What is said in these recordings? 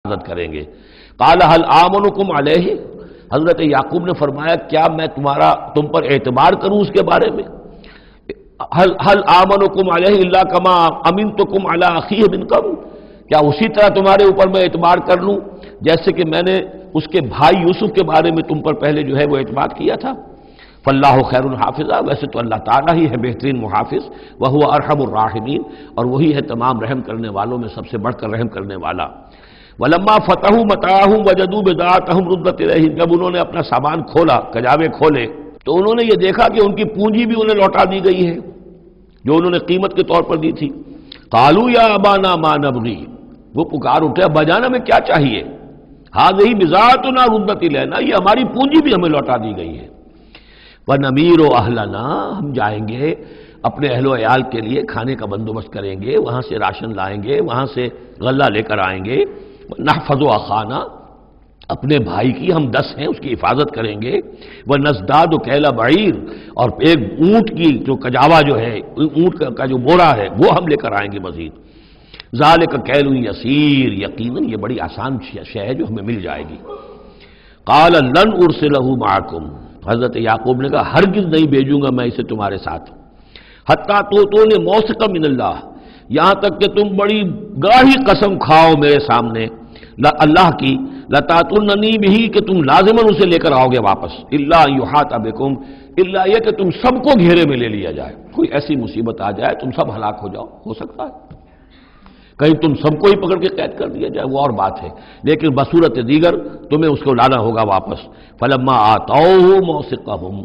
حفاظت کریں گے۔ قال هل آمنکم علیہ، حضرت یعقوب نے فرمایا کیا میں تم پر اعتبار کروں اس کے بارے میں؟ هل آمنکم علیہ الا کما امنتکم علی اخیہ من قبل، کیا اسی طرح تمہارے اوپر میں اعتبار کر لوں جیسے کہ میں نے اس کے بھائی یوسف کے بارے میں تم پر پہلے جو ہے وہ اعتبار کیا تھا؟ فاللہ خیر حافظہ، ویسے تو اللہ تعالیٰ ہی ہے بہترین محافظ، وہو ارحم الراحمین، اور وہی ہے تمام رحم کرنے والوں میں سب سے بڑھ کر رحم کرنے والا۔ وَلَمَّا فَتَحُوا مَتَاعَهُمْ وَجَدُوا بِضَاعَتَهُمْ رُدَّتْ إِلَيْهِمْ، جب انہوں نے اپنا سامان کھولا، کجاوے کھولے، تو انہوں نے یہ دیکھا کہ ان کی پونجی بھی انہیں لوٹا دی گئی ہے جو انہوں نے قیمت کے طور پر دی تھی۔ قَالُوا يَا أَبَانَا مَا نَبْغِي، وہ پکار اٹھے ابا جان ہمیں کیا چاہیے؟ هَذِهِ بِضَاعَتُنَا رُدَّتْ إِلَيْنَا، یہ ہماری پونجی بھی ہمیں لوٹا دی گئی ہے۔ وَنَمِيرُ أَهْلَنَا، ہم جائیں گے اپنے اہل و عیال کے لیے کھانے کا بندوبست کریں گے، وہاں سے راشن لائیں گے، وہاں سے غلہ لے کر آئیں گے۔ نحفظ اخانا، اپنے بھائی کی ہم 10 ہیں اس کی حفاظت کریں گے۔ ونزداد کیل بعیر، اور ایک اونٹ کی جو کجاوا جو ہے، اونٹ کا جو بورا ہے وہ ہم لے کر آئیں گے مزید۔ ذالک کیل یسیر، یقیناً یہ بڑی آسان شے ہے جو ہمیں مل جائے گی۔ قال لن ارسلہ معکم، حضرت یعقوب نے کہا ہرگز نہیں بھیجوں گا میں اسے تمہارے ساتھ، حتیٰ تونے موثقا من اللہ، یہاں تک کہ تم بڑی گاہی قسم کھاؤ میرے سامنے اللہ کی، لتاتوننی بہی، کہ تم لازماً اسے لے کر آؤ گے واپس، الا یحاط بکم، الا یہ کہ تم سب کو گھیرے میں لے لیا جائے، کوئی ایسی مصیبت آ جائے تم سب ہلاک ہو جاؤ، ہو سکتا ہے کہیں تم سب کو ہی پکڑ کے قید کر دیا جائے، وہ اور بات ہے، لیکن بصورت دیگر تمہیں اس کو لانا ہوگا واپس۔ فلما آتوہ موثقہم،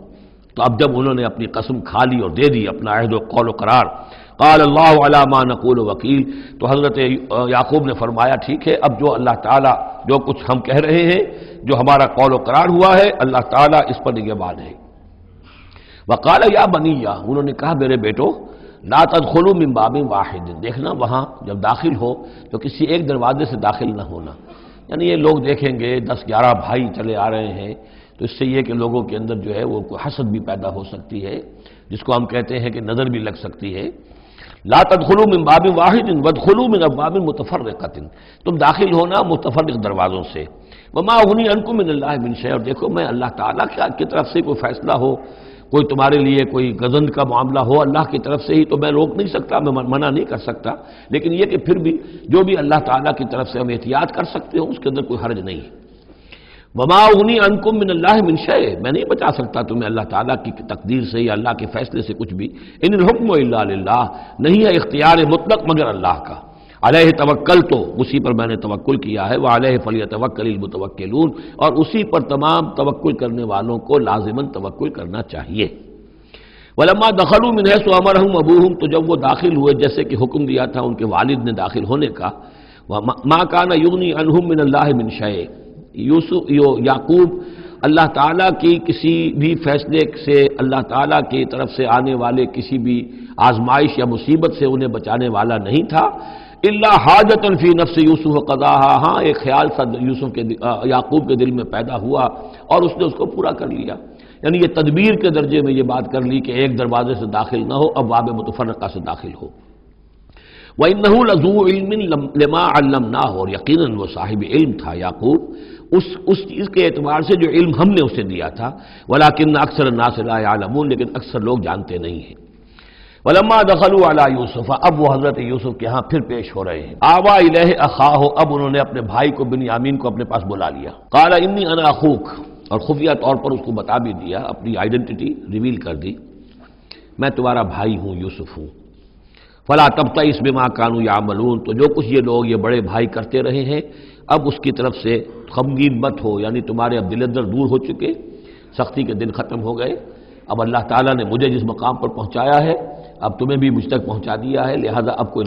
تو اب جب انہوں نے اپنی قسم کھا لی اور دے دی اپنا عہد و قول و قرار، قال اللہ علی ما نقول وکیل، تو حضرت یعقوب نے فرمایا ٹھیک ہے، اب جو اللہ تعالیٰ جو کچھ ہم کہہ رہے ہیں، جو ہمارا قول و قرار ہوا ہے، اللہ تعالیٰ اس پر نگہبان ہے۔ وقال یا بنی، انہوں نے کہا میرے بیٹو، لا تدخلوا من باب واحد، دیکھنا وہاں جب داخل ہو تو کسی ایک دروازے سے داخل نہ ہونا، یعنی یہ لوگ دیکھیں گے 10-11 بھائی چلے آ رہے ہیں تو اس سے یہ کہ لوگوں کے اندر جو ہے وہ کوئی حسد بھی پیدا ہو سکتی ہے، جس کو ہم کہتے ہیں کہ نظر بھی لگ سکتی ہے۔ لا تدخلوا من باب واحد وادخلوا من ابواب متفرقۃ، تم داخل ہونا متفرق دروازوں سے۔ وما اغنی عنکم من اللہ من شیء، اور دیکھو میں اللہ تعالیٰ کی طرف سے کوئی فیصلہ ہو، کوئی تمہارے لیے کوئی غضب کا معاملہ ہو اللہ کی طرف سے ہی تو میں روک نہیں سکتا، میں منع نہیں کر سکتا، لیکن یہ کہ پھر بھی جو بھی اللہ تعالیٰ کی طرف سے ہم احتیاط کر سکتے ہو اس کے اندر کوئی حرج نہیں ہے۔ وما اغنی عنکم من اللہ من شیء، میں نہیں بچا سکتا تمہیں اللہ تعالیٰ کی تقدیر سے یا اللہ کے فیصلے سے کچھ بھی۔ ان الحکم الا للہ، نہیں ہے اختیار مطلق مگر اللہ کا۔ علیہ توکل، تو اسی پر میں نے توکل کیا ہے، وعلیہ فلیتوکل المتوکلون، اور اسی پر تمام توکل کرنے والوں کو لازماً توکل کرنا چاہیے۔ ولما دخلوا من حيث امرهم ابوهم، تو جب وہ داخل ہوئے جیسے کہ حکم دیا تھا ان کے والد نے داخل ہونے کا، ما كان يغني عنهم من الله من شيء، یعقوب اللہ تعالیٰ کی کسی بھی فیصلے سے، اللہ تعالیٰ کی طرف سے آنے والے کسی بھی آزمائش یا مصیبت سے انہیں بچانے والا نہیں تھا، الا حاجۃ فی نفس یوسف قضاها، ہاں ایک خیال سا یعقوب کے دل میں پیدا ہوا اور اس نے اس کو پورا کر لیا، یعنی یہ تدبیر کے درجے میں یہ بات کر لی کہ ایک دروازے سے داخل نہ ہو، ابواب متفرقہ سے داخل ہو۔ وَإِنَّهُ لَذُو عِلْمٍ لِمَا عَلَّمْنَاهُ، اور یقیناً وہ صاحب علم تھا یعقوب اس چیز کے اعتبار سے جو علم ہم نے اسے دیا تھا، وَلَٰكِنَّ أَكْثَرَ النَّاسِ لَا يَعْلَمُونَ، لیکن اکثر لوگ جانتے نہیں ہیں۔ وَلَمَّا دَخَلُوا عَلَىٰ يُوسُفَ، اب وہ حضرت یوسف کے ہاں پھر پیش ہو رہے ہیں۔ آوَىٰ إِلَيْهِ أَخَاهُ، اب انہوں نے اپنے بھائی کو بنیامین کو اپنے پاس بلا لیا۔ قَالَ إِنِّي أَنَا أَخُوكَ، اور خفیہ طور پر اس کو بتا بھی دیا، اپنی آئیڈینٹی ریویل کر دی، میں تمہارا بھائی ہوں، یوسف ہوں۔ فلا تبتئس بما كانوا يعملون، تو جو کچھ یہ لوگ یہ بڑے بھائی کرتے رہے ہیں اب اس کی طرف سے غمگین مت ہو، یعنی تمہارے اب دل اندر دور ہو چکے، سختی کے دن ختم ہو گئے، اب اللہ تعالیٰ نے مجھے جس مقام پر پہنچایا ہے اب تمہیں بھی مجھ تک پہنچا دیا ہے، لہذا اب کوئی